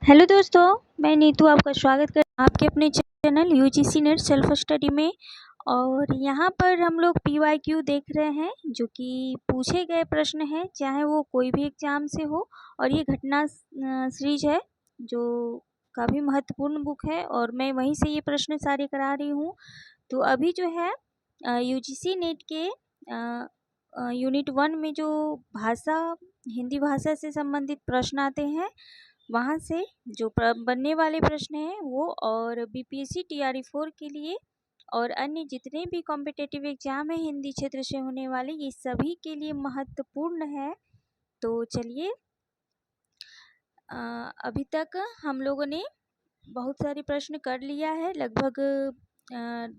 Hello दोस्तों, मैं नीतू आपका स्वागत कर आपके अपने channel UGC net self study में। और यहाँ पर हम लोग पीवाईक्यू देख रहे हैं जो कि पूछे गए प्रश्न हैं, चाहे वो कोई भी एग्ज़ाम से हो। और ये घटना सीरीज है जो काफ़ी महत्वपूर्ण बुक है और मैं वहीं से ये प्रश्न सारे करा रही हूँ। तो अभी जो है यूजीसी नेट के यूनिट 1 में जो भाषा हिंदी भाषा से संबंधित प्रश्न आते हैं, वहाँ से जो बनने वाले प्रश्न हैं वो, और बीपीएससी टीआरई 4 के लिए और अन्य जितने भी कॉम्पिटिटिव एग्जाम है हिंदी क्षेत्र से होने वाले, ये सभी के लिए महत्वपूर्ण है। तो चलिए, अभी तक हम लोगों ने बहुत सारे प्रश्न कर लिया है, लगभग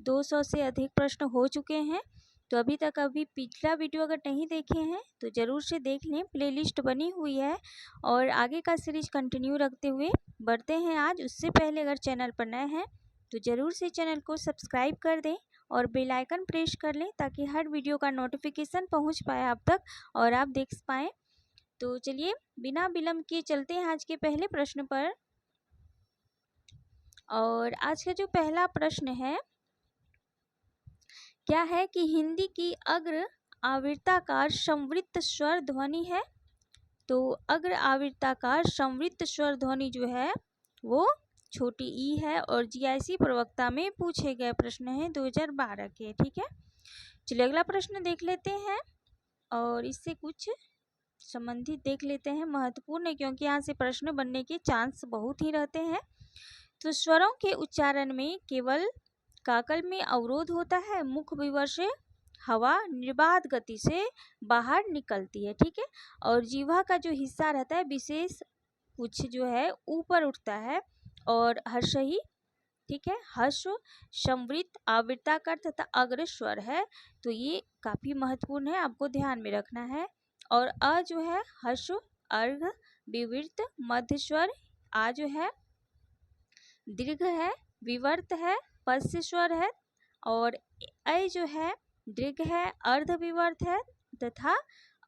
200 से अधिक प्रश्न हो चुके हैं। तो अभी पिछला वीडियो अगर नहीं देखे हैं तो ज़रूर से देख लें, प्लेलिस्ट बनी हुई है। और आगे का सीरीज कंटिन्यू रखते हुए बढ़ते हैं आज। उससे पहले अगर चैनल पर नए हैं तो ज़रूर से चैनल को सब्सक्राइब कर दें और बेल आइकन प्रेस कर लें ताकि हर वीडियो का नोटिफिकेशन पहुंच पाए आप तक और आप देख पाएँ। तो चलिए, बिना विलम्ब किए चलते हैं आज के पहले प्रश्न पर। और आज का जो पहला प्रश्न है, क्या है कि हिंदी की अग्र आवर्ताकार संवृत्त स्वर ध्वनि है? तो अग्र आवर्ताकार संवृत्त स्वर ध्वनि जो है वो छोटी ई है और जीआईसी प्रवक्ता में पूछे गए प्रश्न हैं 2012 के। ठीक है, चलिए अगला प्रश्न देख लेते हैं और इससे कुछ संबंधित देख लेते हैं। महत्वपूर्ण है क्योंकि यहाँ से प्रश्न बनने के चांस बहुत ही रहते हैं। तो स्वरों के उच्चारण में केवल काकल में अवरोध होता है, मुख विवर से हवा निर्बाध गति से बाहर निकलती है। ठीक है, और जीवा का जो हिस्सा रहता है विशेष कुछ जो है ऊपर उठता है और हर्ष ही, ठीक है, हर्ष संवृत्त आवर्ताकार तथा अग्र स्वर है। तो ये काफी महत्वपूर्ण है, आपको ध्यान में रखना है। और अ जो है हर्ष अर्घ विवृत मध्य स्वर, आ जो है दीर्घ है विवर्त है पश्य स्वर है, और ऐ जो है दीर्घ है अर्ध विवर्त है तथा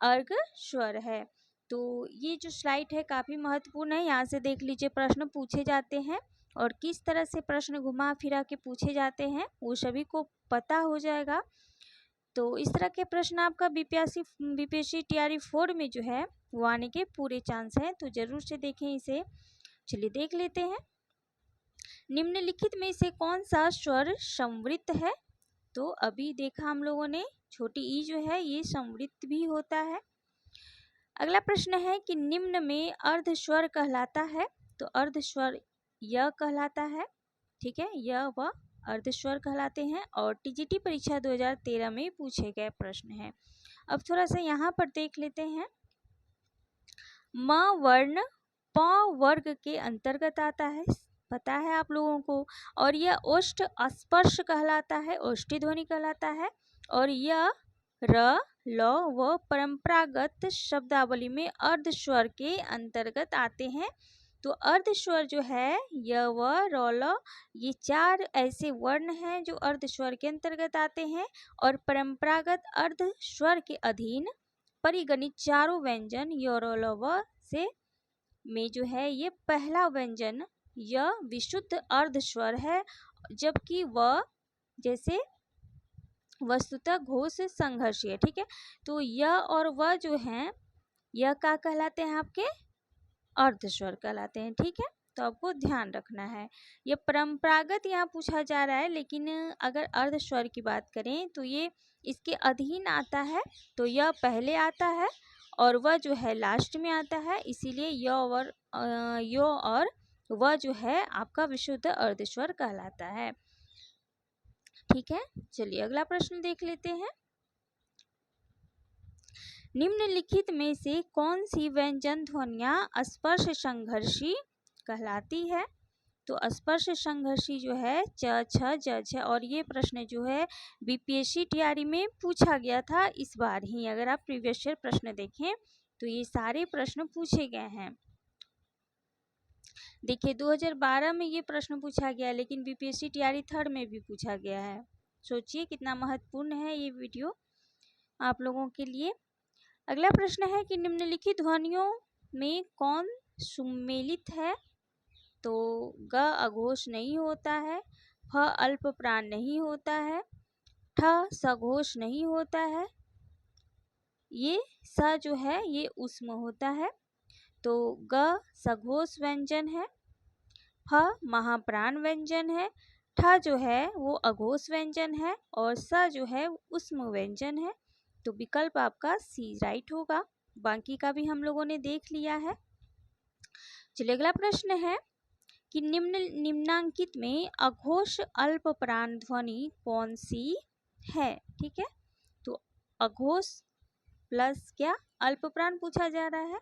अर्घ स्वर है। तो ये जो स्लाइड है काफ़ी महत्वपूर्ण है, यहाँ से देख लीजिए प्रश्न पूछे जाते हैं और किस तरह से प्रश्न घुमा फिरा के पूछे जाते हैं वो सभी को पता हो जाएगा। तो इस तरह के प्रश्न आपका बीपीएससी टीआरई 4 में जो है वो आने के पूरे चांस हैं, तो ज़रूर से देखें इसे। चलिए देख लेते हैं, निम्नलिखित में से कौन सा स्वर संवृत्त है? तो अभी देखा हम लोगों ने छोटी ई जो है ये संवृत्त भी होता है। अगला प्रश्न है कि निम्न में अर्ध स्वर कहलाता है? तो अर्ध स्वर य कहलाता है। ठीक है, य व अर्ध स्वर कहलाते हैं और टीजीटी परीक्षा 2013 में पूछे गए प्रश्न है। अब थोड़ा सा यहाँ पर देख लेते हैं। म वर्ण प वर्ग के अंतर्गत आता है, पता है आप लोगों को, और यह ओष्ठ स्पर्श कहलाता है, ओष्ठी ध्वनि कहलाता है। और यह र ल व परंपरागत शब्दावली में अर्ध स्वर के अंतर्गत आते हैं। तो अर्ध स्वर जो है य व र ल, ये चार ऐसे वर्ण हैं जो अर्ध स्वर के अंतर्गत आते हैं और परंपरागत अर्ध स्वर के अधीन परिगणित चारों व्यंजन य र ल व से में जो है ये पहला व्यंजन यह विशुद्ध अर्ध स्वर है, जबकि व जैसे वस्तुतः घोष संघर्षीय है। ठीक है, तो यह और वह जो हैं यह क्या कहलाते हैं? आपके अर्ध स्वर कहलाते हैं। ठीक है, तो आपको ध्यान रखना है। ये परंपरागत यहाँ पूछा जा रहा है, लेकिन अगर अर्ध स्वर की बात करें तो ये इसके अधीन आता है, तो यह पहले आता है और वह जो है लास्ट में आता है, इसीलिए यो और वह जो है आपका विशुद्ध अर्ध स्वर कहलाता है। ठीक है, चलिए अगला प्रश्न देख लेते हैं। निम्नलिखित में से कौन सी व्यंजन ध्वनियाँ स्पर्श संघर्षी कहलाती है? तो स्पर्श संघर्षी जो है च छ ज छ, और ये प्रश्न जो है बीपीएससी टीआरई में पूछा गया था इस बार ही। अगर आप प्रीवियस ईयर प्रश्न देखें तो ये सारे प्रश्न पूछे गए हैं। देखिए 2012 में ये प्रश्न पूछा गया, लेकिन बीपीएससी टीआरई 3 में भी पूछा गया है। सोचिए कितना महत्वपूर्ण है ये वीडियो आप लोगों के लिए। अगला प्रश्न है कि निम्नलिखित ध्वनियों में कौन सुमेलित है? तो ग अघोष नहीं होता है, फ अल्प प्राण नहीं होता है, ठ सघोष नहीं होता है, ये स जो है ये उष्म होता है। तो ग सघोष व्यंजन है, फ महाप्राण व्यंजन है, ठ जो है वो अघोष व्यंजन है और स जो है उष्म व्यंजन है। तो विकल्प आपका सी राइट होगा। बाकी का भी हम लोगों ने देख लिया है। चलिए अगला प्रश्न है कि निम्नांकित में अघोष अल्प प्राण ध्वनि कौन सी है। ठीक है, तो अघोष प्लस क्या अल्प प्राण पूछा जा रहा है।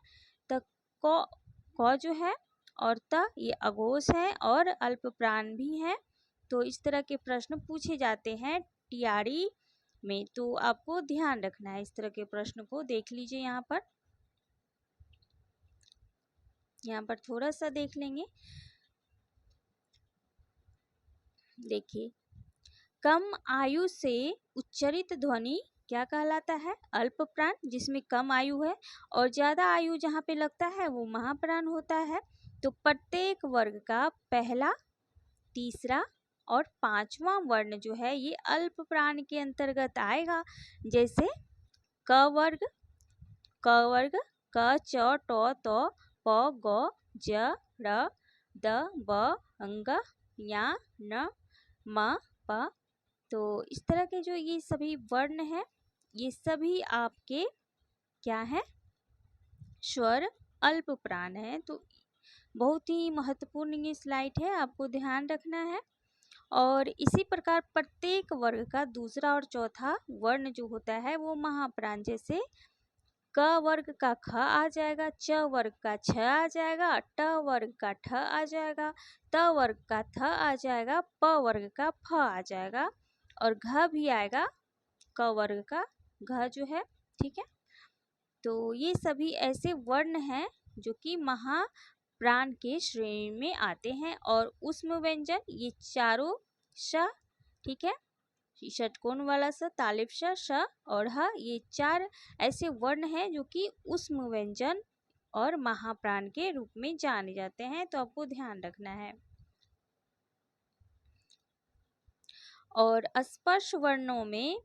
तो क जो है और त ये अघोष है और अल्प प्राण भी है। तो इस तरह के प्रश्न पूछे जाते हैं टीआरई में, तो आपको ध्यान रखना है। इस तरह के प्रश्न को देख लीजिए। यहाँ पर थोड़ा सा देख लेंगे। देखिए, कम आयु से उच्चरित ध्वनि क्या कहलाता है। अल्प प्राण, जिसमें कम आयु है, और ज्यादा आयु जहाँ पे लगता है वो महाप्राण होता है। तो प्रत्येक वर्ग का पहला, तीसरा और पांचवा वर्ण जो है ये अल्प प्राण के अंतर्गत आएगा। जैसे क वर्ग, क च ट त प ग ज र द ब अंग या न म प। तो इस तरह के जो ये सभी वर्ण हैं ये सभी आपके क्या है, स्वर अल्प प्राण है। तो बहुत ही महत्वपूर्ण ये स्लाइड है, आपको ध्यान रखना है। और इसी प्रकार प्रत्येक वर्ग का दूसरा और चौथा वर्ण जो होता है वो महाप्राण। जैसे क वर्ग का ख आ जाएगा, च वर्ग का छ आ जाएगा, ट वर्ग का ठ आ जाएगा, त वर्ग का थ आ जाएगा, प वर्ग का फ आ जाएगा और घ भी आएगा, क वर्ग का घ जो है। ठीक है, तो ये सभी ऐसे वर्ण हैं जो कि महाप्राण के श्रेणी में आते हैं। और उष्म व्यंजन ये चारों श, ठीक है, षटकोण वाला स, तालिफ श और ह, ये चार ऐसे वर्ण हैं जो कि उष्म व्यंजन और महाप्राण के रूप में जाने जाते हैं। तो आपको ध्यान रखना है। और स्पर्श वर्णों में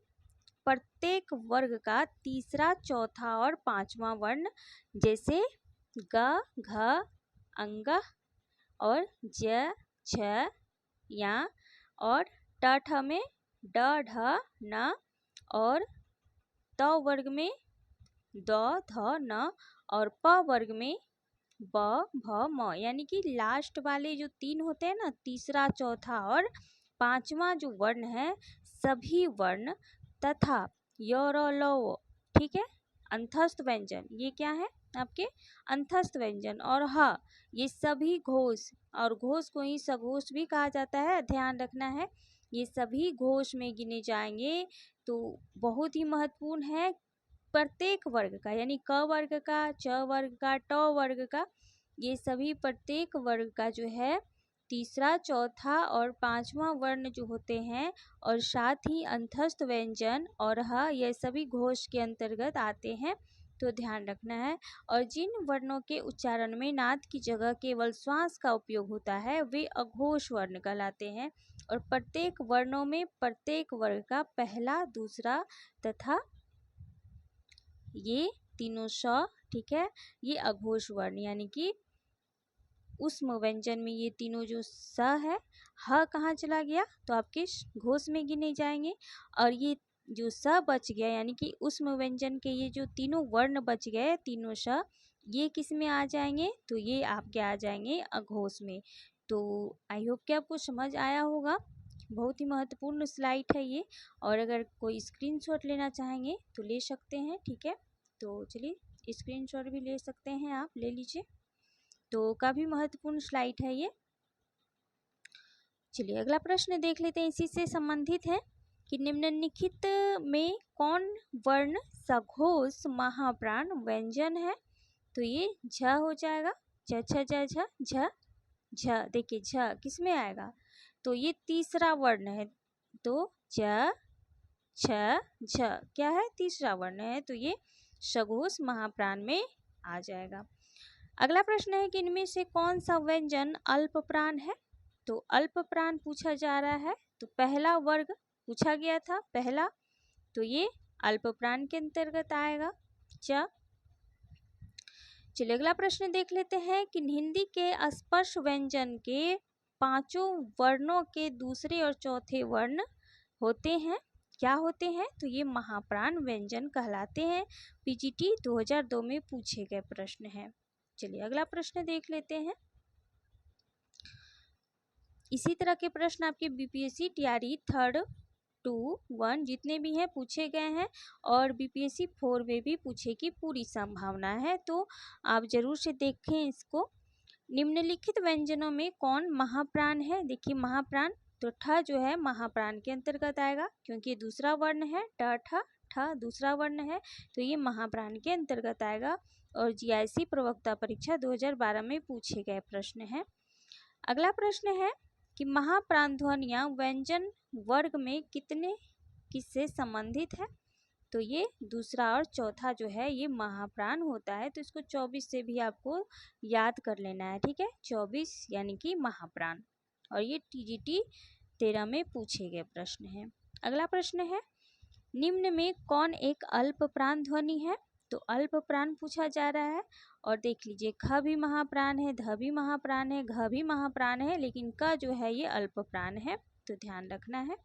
प्रत्येक वर्ग का तीसरा, चौथा और पांचवा वर्ण, जैसे ग, घ, अंग और ज, छ, या, और ट ठ में ड, ढ, न और त वर्ग में द, ध, न और प वर्ग में ब, भ, म। यानी कि लास्ट वाले जो तीन होते हैं ना, तीसरा, चौथा और पांचवा जो वर्ण है, सभी वर्ण तथा य, र, ल, व, ठीक है, अंतस्थ व्यंजन, ये क्या है आपके अंतस्थ व्यंजन, और ह, ये सभी घोष, और घोष को ही सघोष भी कहा जाता है, ध्यान रखना है, ये सभी घोष में गिने जाएंगे। तो बहुत ही महत्वपूर्ण है प्रत्येक वर्ग का, यानी क वर्ग का, च वर्ग का, ट वर्ग का, ये सभी प्रत्येक वर्ग का जो है तीसरा, चौथा और पांचवा वर्ण जो होते हैं, और साथ ही अंतस्थ व्यंजन और ह, ये सभी घोष के अंतर्गत आते हैं। तो ध्यान रखना है। और जिन वर्णों के उच्चारण में नाद की जगह केवल श्वास का उपयोग होता है वे अघोष वर्ण कहलाते हैं। और प्रत्येक वर्णों में प्रत्येक वर्ग का पहला, दूसरा तथा ये तीनों स, ठीक है, ये अघोष वर्ण, यानी कि उष्म व्यंजन में ये तीनों जो स है, ह कहाँ चला गया, तो आपके घोष में गिने जाएंगे। और ये जो स बच गया, यानी कि उष्म व्यंजन के ये जो तीनों वर्ण बच गए, तीनों स, ये किस में आ जाएंगे, तो ये आपके आ जाएंगे अघोष में। तो आई होप कि आपको समझ आया होगा। बहुत ही महत्वपूर्ण स्लाइड है ये, और अगर कोई स्क्रीनशॉट लेना चाहेंगे तो ले सकते हैं। ठीक है, तो चलिए स्क्रीनशॉट भी ले सकते हैं, आप ले लीजिए। तो काफ़ी महत्वपूर्ण स्लाइड है ये। चलिए अगला प्रश्न देख लेते हैं, इसी से संबंधित है कि निम्नलिखित में कौन वर्ण सघोष महाप्राण व्यंजन है। तो ये झ हो जाएगा, झ छ झ झ झ झ। देखिए झ किस में आएगा, तो ये तीसरा वर्ण है। तो ज, छ, झ क्या है, तीसरा वर्ण है, तो ये सघोष महाप्राण में आ जाएगा। अगला प्रश्न है कि इनमें से कौन सा व्यंजन अल्प प्राण है। तो अल्प प्राण पूछा जा रहा है, तो पहला वर्ग पूछा गया था पहला, तो ये अल्प प्राण के अंतर्गत आएगा च। चलिए अगला प्रश्न देख लेते हैं कि हिंदी के स्पर्श व्यंजन के पांचों वर्णों के दूसरे और चौथे वर्ण होते हैं, क्या होते हैं। तो ये महाप्राण व्यंजन कहलाते हैं। पीजीटी 2002 में पूछे गए प्रश्न है। चलिए अगला प्रश्न देख लेते हैं। इसी तरह के प्रश्न आपके बीपीएससी टीआरई 3, 2, 1 जितने भी हैं पूछे गए हैं, और बीपीएससी 4 में भी पूछे की पूरी संभावना है, तो आप जरूर से देखें इसको। निम्नलिखित व्यंजनों में कौन महाप्राण है। देखिए महाप्राण, तो ठ जो है महाप्राण के अंतर्गत आएगा, क्योंकि दूसरा वर्ण है ट ठ, ठ दूसरा वर्ण है, तो ये महाप्राण के अंतर्गत आएगा। और जीआईसी प्रवक्ता परीक्षा 2012 में पूछे गए प्रश्न है। अगला प्रश्न है कि महाप्राण ध्वनियां व्यंजन वर्ग में कितने किससे संबंधित है। तो ये दूसरा और चौथा जो है ये महाप्राण होता है, तो इसको 24 से भी आपको याद कर लेना है, ठीक है। 24 यानी कि महाप्राण, और ये टीजीटी 13 में पूछे गए प्रश्न है। अगला प्रश्न है निम्न में कौन एक अल्प प्राण ध्वनि है। तो अल्प प्राण पूछा जा रहा है, और देख लीजिए ख भी महाप्राण है, ध भी महाप्राण है, घ भी महाप्राण है, लेकिन क जो है ये अल्प प्राण है, तो ध्यान रखना है।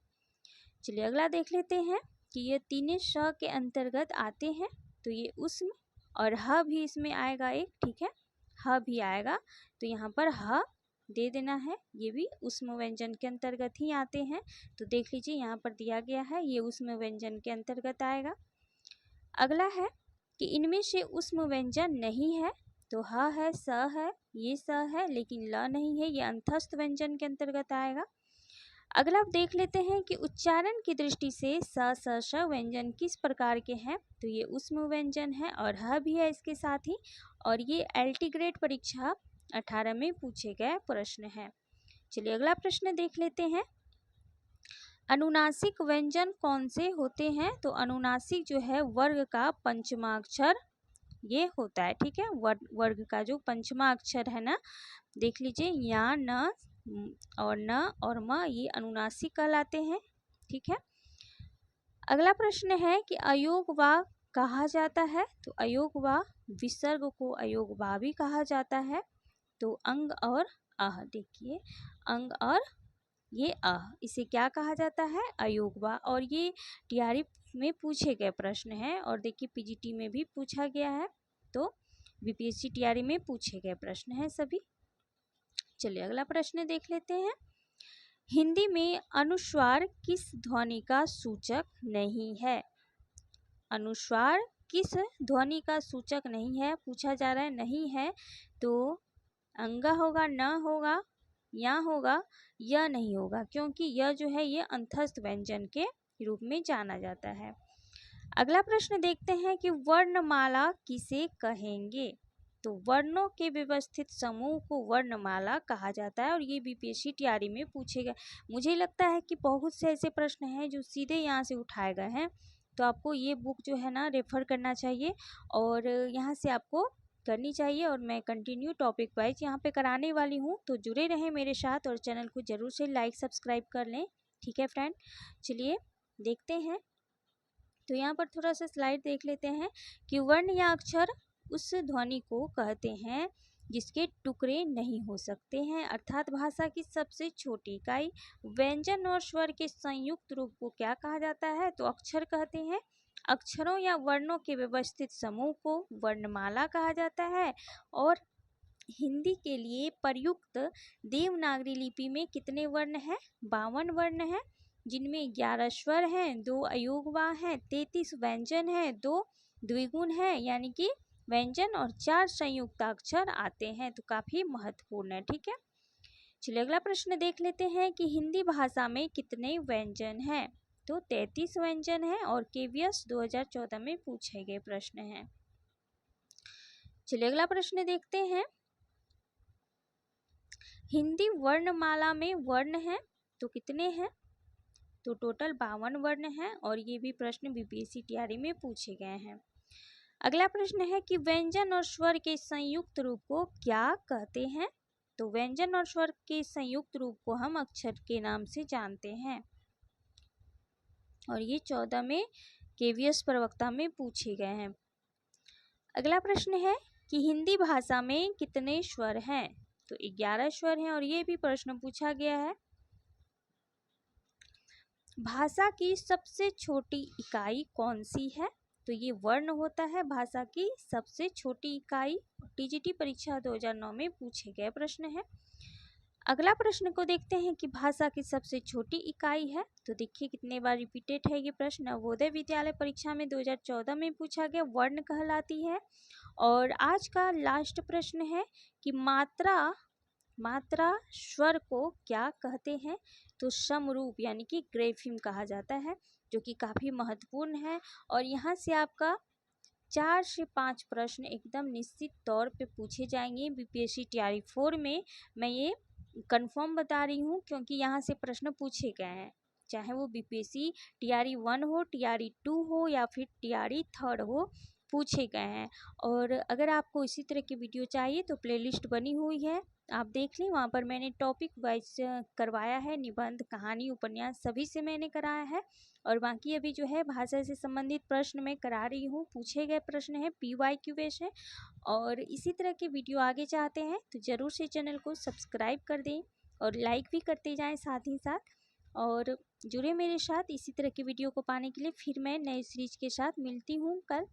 चलिए अगला देख लेते हैं कि ये तीनों श के अंतर्गत आते हैं, तो ये उस्म और ह भी इसमें आएगा एक, ठीक है, ह भी आएगा, तो यहाँ पर ह दे देना है। ये भी उस्म व्यंजन के अंतर्गत ही आते हैं, तो देख लीजिए यहाँ पर दिया गया है, ये उस्म व्यंजन के अंतर्गत आएगा। अगला है कि इनमें से उस्म व्यंजन नहीं है। तो ह है, स है, ये स है, लेकिन ल नहीं है, ये अंतस्थ व्यंजन के अंतर्गत आएगा। अगला आप देख लेते हैं कि उच्चारण की दृष्टि से स स श व्यंजन किस प्रकार के हैं। तो ये उस्म व्यंजन है, और ह भी है इसके साथ ही, और ये एलटी ग्रेड परीक्षा 18 में पूछे गए प्रश्न है। चलिए अगला प्रश्न देख लेते हैं। अनुनासिक व्यंजन कौन से होते हैं। तो अनुनासिक जो है वर्ग का पंचमाक्षर ये होता है, ठीक है। वर्ग का जो पंचमा अक्षर है ना, देख लीजिए या, न और न और म, ये अनुनासिक कहलाते हैं, ठीक है। अगला प्रश्न है कि अयोगवा कहा जाता है। तो अयोगवा विसर्ग को अयोगवा भी कहा जाता है। तो अंग और अह, देखिए अंग और ये अह, इसे क्या कहा जाता है, अयोगवा। और ये टीआरई में पूछे गए प्रश्न है, और देखिए पीजीटी में भी पूछा गया है, तो बीपीएससी टीआरई में पूछे गए प्रश्न है सभी। चलिए अगला प्रश्न देख लेते हैं। हिंदी में अनुस्वार किस ध्वनि का सूचक नहीं है। अनुस्वार किस ध्वनि का सूचक नहीं है पूछा जा रहा है, नहीं है, तो अंग होगा, न होगा, या होगा, यह नहीं होगा, क्योंकि यह जो है ये अंतस्थ व्यंजन के रूप में जाना जाता है। अगला प्रश्न देखते हैं कि वर्णमाला किसे कहेंगे। तो वर्णों के व्यवस्थित समूह को वर्णमाला कहा जाता है, और ये बीपीएससी टीआरई में पूछेगा। मुझे लगता है कि बहुत से ऐसे प्रश्न हैं जो सीधे यहाँ से उठाए गए हैं, तो आपको ये बुक जो है ना रेफर करना चाहिए, और यहाँ से आपको करनी चाहिए, और मैं कंटिन्यू टॉपिक वाइज यहाँ पे कराने वाली हूँ, तो जुड़े रहें मेरे साथ, और चैनल को जरूर से लाइक सब्सक्राइब कर लें, ठीक है फ्रेंड। चलिए देखते हैं, तो यहाँ पर थोड़ा सा स्लाइड देख लेते हैं कि वर्ण या अक्षर उस ध्वनि को कहते हैं जिसके टुकड़े नहीं हो सकते हैं, अर्थात भाषा की सबसे छोटी इकाई। व्यंजन और स्वर के संयुक्त रूप को क्या कहा जाता है, तो अक्षर कहते हैं। अक्षरों या वर्णों के व्यवस्थित समूह को वर्णमाला कहा जाता है। और हिंदी के लिए प्रयुक्त देवनागरी लिपि में कितने वर्ण हैं, 52 वर्ण हैं, जिनमें 11 स्वर हैं, 2 अयोगवा हैं, 33 व्यंजन हैं, 2 द्विगुण हैं, यानी कि व्यंजन, और 4 संयुक्ताक्षर आते हैं, तो काफी महत्वपूर्ण है, ठीक है। चलिए अगला प्रश्न देख लेते हैं कि हिंदी भाषा में कितने व्यंजन हैं। तो 33 व्यंजन हैं, और केवीएस 2014 में पूछे गए प्रश्न हैं। चलिए अगला प्रश्न देखते हैं। हिंदी वर्णमाला में वर्ण हैं तो कितने हैं, तो टोटल 52 वर्ण हैं, और ये भी प्रश्न बीपीएससी टीआरई में पूछे गए हैं। अगला प्रश्न है कि व्यंजन और स्वर के संयुक्त रूप को क्या कहते हैं। तो व्यंजन और स्वर के संयुक्त रूप को हम अक्षर के नाम से जानते हैं और ये 14 में केवीएस प्रवक्ता में पूछे गए हैं। अगला प्रश्न है कि हिंदी भाषा में कितने स्वर हैं। तो 11 स्वर हैं और ये भी प्रश्न पूछा गया है। भाषा की सबसे छोटी इकाई कौन सी है। तो ये वर्ण होता है भाषा की सबसे छोटी इकाई। टीजीटी परीक्षा 2009 में पूछे गए प्रश्न है। अगला प्रश्न को देखते हैं कि भाषा की सबसे छोटी इकाई है। तो देखिए कितने बार रिपीटेड है ये प्रश्न। नवोदय विद्यालय परीक्षा में 2014 में पूछा गया, वर्ण कहलाती है। और आज का लास्ट प्रश्न है कि मात्रा स्वर को क्या कहते हैं। तो समरूप यानी कि ग्रेफिम कहा जाता है, जो कि काफ़ी महत्वपूर्ण है। और यहाँ से आपका 4 से 5 प्रश्न एकदम निश्चित तौर पे पूछे जाएंगे बीपीएससी टीआरई 4 में। मैं ये कंफर्म बता रही हूँ क्योंकि यहाँ से प्रश्न पूछे गए हैं, चाहे वो बीपीएससी टीआरई 1 हो, टीआरई 2 हो या फिर टीआरई 3 हो, पूछे गए हैं। और अगर आपको इसी तरह की वीडियो चाहिए तो प्लेलिस्ट बनी हुई है, आप देख लें। वहाँ पर मैंने टॉपिक वाइज करवाया है, निबंध, कहानी, उपन्यास सभी से मैंने कराया है। और बाकी अभी जो है भाषा से संबंधित प्रश्न मैं करा रही हूँ, पूछे गए प्रश्न है, PYQ बेस है। और इसी तरह के वीडियो आगे चाहते हैं तो ज़रूर से चैनल को सब्सक्राइब कर दें और लाइक भी करते जाएं साथ ही साथ। और जुड़े मेरे साथ इसी तरह की वीडियो को पाने के लिए। फिर मैं नए सीरीज के साथ मिलती हूँ कल।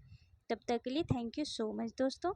तब तक के लिए थैंक यू सो मच दोस्तों।